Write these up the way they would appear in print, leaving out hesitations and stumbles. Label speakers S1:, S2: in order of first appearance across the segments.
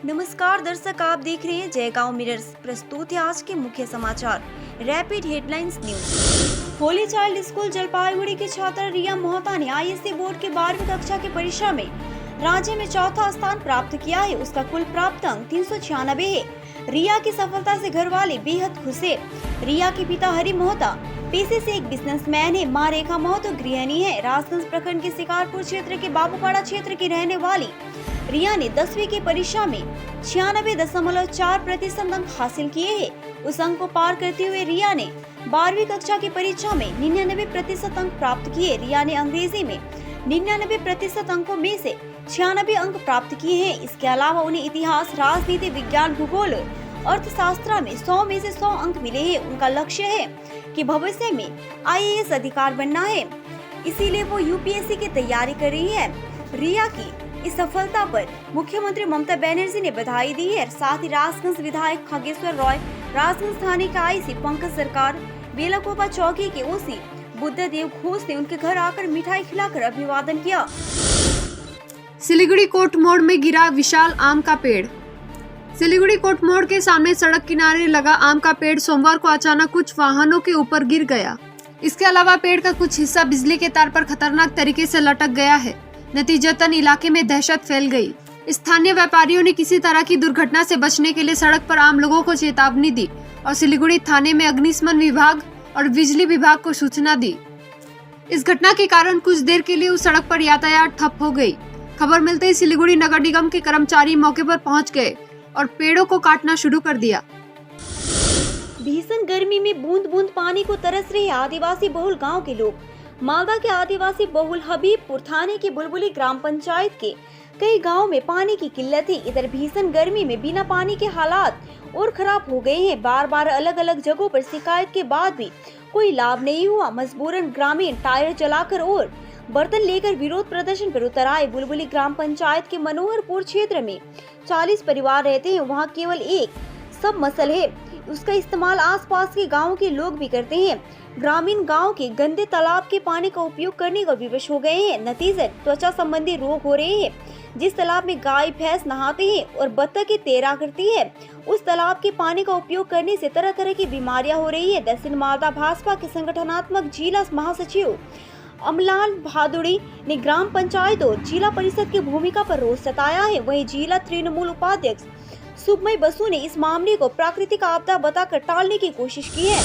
S1: नमस्कार दर्शक, आप देख रहे हैं जयगांव मिरर्स। प्रस्तुत है आज के मुख्य समाचार। Rapid headlines news. Holi child school Jalpaiguri की छात्रा रिया मोहता ने आईएससी बोर्ड के 12वीं कक्षा की परीक्षा में राज्य में चौथा स्थान प्राप्त किया है। उसका कुल प्राप्त अंक 396 है। रिया की सफलता से घर वाले बेहद खुश है। रिया के पिता हरि मोहता पेशे से एक बिजनेसमैन है। मां रेखा मोहता गृहिणी है। राजगंज प्रखंड के शिकारपुर क्षेत्र के बाबूपाड़ा क्षेत्र की रहने वाली रिया ने 10वीं की परीक्षा में 96.4% अंक हासिल किए हैं। उस अंक को पार करते हुए रिया ने 12वीं कक्षा की परीक्षा में 99% अंक प्राप्त किए। रिया ने अंग्रेजी में 99% अंकों में से 96 अंक प्राप्त किए हैं। इसके अलावा उन्हें इतिहास, राजनीति, विज्ञान, भूगोल, अर्थशास्त्र में 100 में से 100 अंक मिले हैं। उनका लक्ष्य है कि भविष्य में आईएएस अधिकारी बनना है, इसीलिए वो यूपीएससी की तैयारी कर रही है। रिया की इस सफलता पर मुख्यमंत्री ममता बनर्जी ने बधाई दी है। साथ ही राजगंज विधायक खगेश्वर रॉय, राजगंज थाने का आईसी पंकज सरकार, बेलाकोपा चौकी के ओसी बुद्धदेव घोष ने उनके घर आकर मिठाई खिलाकर अभिवादन किया।
S2: सिलीगुड़ी कोर्ट मोड़ में गिरा विशाल आम का पेड़। सिलीगुड़ी कोर्ट मोड़ के सामने सड़क किनारे लगा आम का पेड़ सोमवार को अचानक कुछ वाहनों के ऊपर गिर गया। इसके अलावा पेड़ का कुछ हिस्सा बिजली के तार पर खतरनाक तरीके से लटक गया है। नतीजतन इलाके में दहशत फैल गई। स्थानीय व्यापारियों ने किसी तरह की दुर्घटना से बचने के लिए सड़क पर आम लोगों को चेतावनी दी और सिलीगुड़ी थाने में अग्निशमन विभाग और बिजली विभाग को सूचना दी। इस घटना के कारण कुछ देर के लिए उस सड़क पर यातायात ठप हो गई। खबर मिलते ही सिलीगुड़ी नगर निगम के कर्मचारी मौके पर पहुंच गए और पेड़ों को काटना शुरू कर दिया।
S1: भीषण गर्मी में बूंद बूंद पानी को तरस रहे आदिवासी बहुल गांव के लोग। मालदा के आदिवासी बहुल हबीबपुर थाने की बुलबुली ग्राम पंचायत के कई गांव में पानी की किल्लत है। इधर भीषण गर्मी में बिना पानी के हालात और खराब हो गए हैं। बार बार अलग अलग जगहों पर शिकायत के बाद भी कोई लाभ नहीं हुआ। मजबूरन ग्रामीण टायर जलाकर और बर्तन लेकर विरोध प्रदर्शन पर उतर आए। बुलबुली ग्राम पंचायत के मनोहरपुर क्षेत्र में 40 परिवार रहते हैं। वहाँ केवल एक सब मसल है, उसका इस्तेमाल आसपास के गाँव के लोग भी करते हैं। ग्रामीण गांव के गंदे तालाब के पानी का उपयोग करने को विवश हो गए हैं। नतीजतन त्वचा संबंधी रोग हो रहे हैं। जिस तालाब में गाय भैंस नहाते हैं और बत्तखें तैरा करती है, उस तालाब के पानी का उपयोग करने से तरह तरह की बीमारियां हो रही है। दक्षिण मालदा भाजपा के संगठनात्मक जिला महासचिव अमलान भादुड़ी ने ग्राम पंचायत और जिला परिषद की भूमिका पर रोष जताया है। वहीं जिला तृणमूल उपाध्यक्ष सुखमय बसु ने इस मामले को प्राकृतिक आपदा बताकर टालने की कोशिश की है।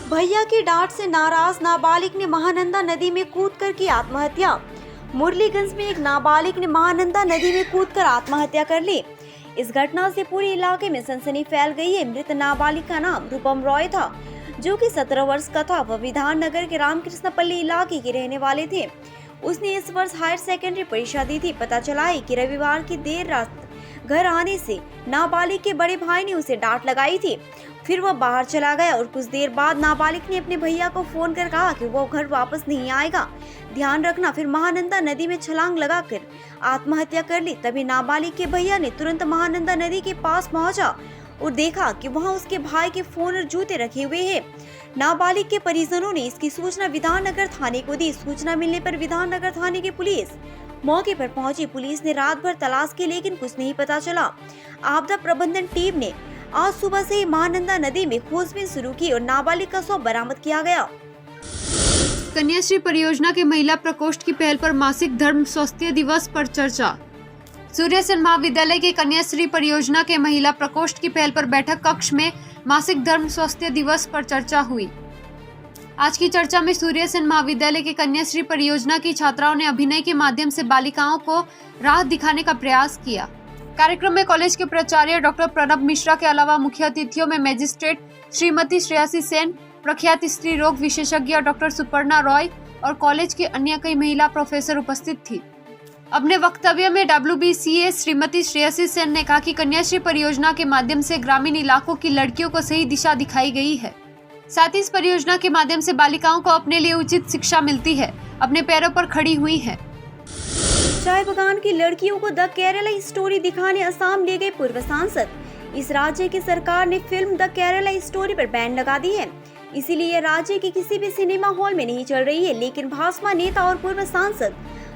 S1: भैया की डांट से नाराज नाबालिग ने महानंदा नदी में कूदकर की आत्महत्या। मुरलीगंज में एक नाबालिग ने महानंदा नदी में कूदकर आत्महत्या कर ली। इस घटना से पूरे इलाके में सनसनी फैल गई है। मृत नाबालिग का नाम रूपम रॉय था, जो कि 17 वर्ष का था। वह विधान नगर के रामकृष्णपल्ली इलाके के रहने वाले थे। उसने इस वर्ष हायर सेकेंडरी परीक्षा दी थी। पता चला है कि रविवार की देर रात घर आने से नाबालिग के बड़े भाई ने उसे डांट लगाई थी। फिर वह बाहर चला गया और कुछ देर बाद नाबालिग ने अपने भैया को फोन कर कहा कि वो घर वापस नहीं आएगा, ध्यान रखना। फिर महानंदा नदी में छलांग लगाकर आत्महत्या कर ली। तभी नाबालिग के भैया ने तुरंत महानंदा नदी के पास पहुंचा और देखा कि वहां उसके भाई के फोन और जूते रखे हुए हैं। नाबालिग के परिजनों ने इसकी सूचना विधाननगर थाने को दी। सूचना मिलने पर विधाननगर थाने की पुलिस मौके पर पहुंची। पुलिस ने रात भर तलाश की, लेकिन कुछ नहीं पता चला। आपदा प्रबंधन टीम ने आज सुबह से ही महानंदा नदी में खोजबीन शुरू की और नाबालिग का शव बरामद किया गया।
S2: कन्याश्री परियोजना के महिला प्रकोष्ठ की पहल पर मासिक धर्म स्वास्थ्य दिवस पर चर्चा। सूर्य सेन महाविद्यालय के कन्याश्री परियोजना के महिला प्रकोष्ठ की पहल पर बैठक कक्ष में मासिक धर्म स्वास्थ्य दिवस पर चर्चा हुई। आज की चर्चा में सूर्य सेन महाविद्यालय के कन्याश्री परियोजना की छात्राओं ने अभिनय के माध्यम से बालिकाओं को राह दिखाने का प्रयास किया। कार्यक्रम में कॉलेज के प्राचार्य डॉक्टर प्रणब मिश्रा के अलावा मुख्य अतिथियों में मजिस्ट्रेट श्रीमती श्रेयसी सेन, प्रख्यात स्त्री रोग विशेषज्ञ डॉक्टर सुपर्णा रॉय और कॉलेज के अन्य कई महिला प्रोफेसर उपस्थित थी। अपने वक्तव्य में WBCA श्रीमती श्रेयसी सेन ने कहा कि कन्याश्री परियोजना के माध्यम से ग्रामीण इलाकों की लड़कियों को सही दिशा दिखाई गई है। साथ ही इस परियोजना के माध्यम से बालिकाओं को अपने लिए उचित शिक्षा मिलती है, अपने पैरों पर खड़ी हुई है।
S1: चाय बगान की लड़कियों को द केरला स्टोरी दिखाने असम ले गए पूर्व सांसद। इस राज्य की सरकार ने फिल्म द केरला स्टोरी पर बैन लगा दी है, इसीलिए राज्य के किसी भी सिनेमा हॉल में नहीं चल रही है। लेकिन भाजपा नेता और पूर्व सांसद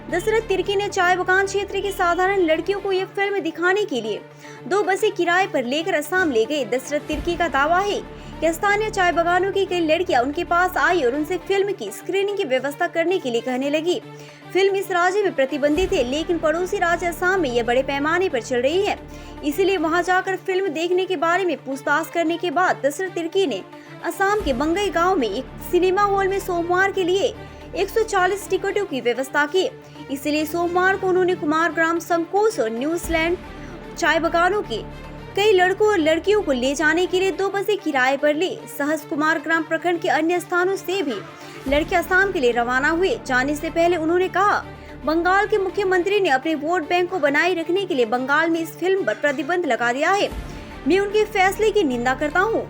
S1: दशरथ तिर्की ने चाय बगान क्षेत्र की साधारण लड़कियों को ये फिल्म दिखाने के लिए 2 बसें किराए पर लेकर असम ले गए। दशरथ तिर्की का दावा है कि स्थानीय चाय बगानों की कई लड़कियां उनके पास आई और उनसे फिल्म की स्क्रीनिंग की व्यवस्था करने के लिए कहने लगी। फिल्म इस राज्य में प्रतिबंधित है, लेकिन पड़ोसी राज्य असम में यह बड़े पैमाने पर चल रही है, इसीलिए वहां जाकर फिल्म देखने के बारे में पूछताछ करने के बाद दशरथ तिर्की ने असम के बंगई गाँव में एक सिनेमा हॉल में सोमवार के लिए 140 टिकटों की व्यवस्था की। इसलिए सोमवार को उन्होंने कुमार ग्राम, संकोस और न्यूजीलैंड चाय बगानों के कई लड़कों और लड़कियों को ले जाने के लिए 2 बसें किराए पर ली। सहस कुमार ग्राम प्रखंड के अन्य स्थानों से भी लड़के असम के लिए रवाना हुए। जाने से पहले उन्होंने कहा, बंगाल के मुख्यमंत्री ने अपने वोट बैंक को बनाए रखने के लिए बंगाल में इस फिल्म पर प्रतिबंध लगा दिया है। मैं उनके फैसले की निंदा करता हूँ।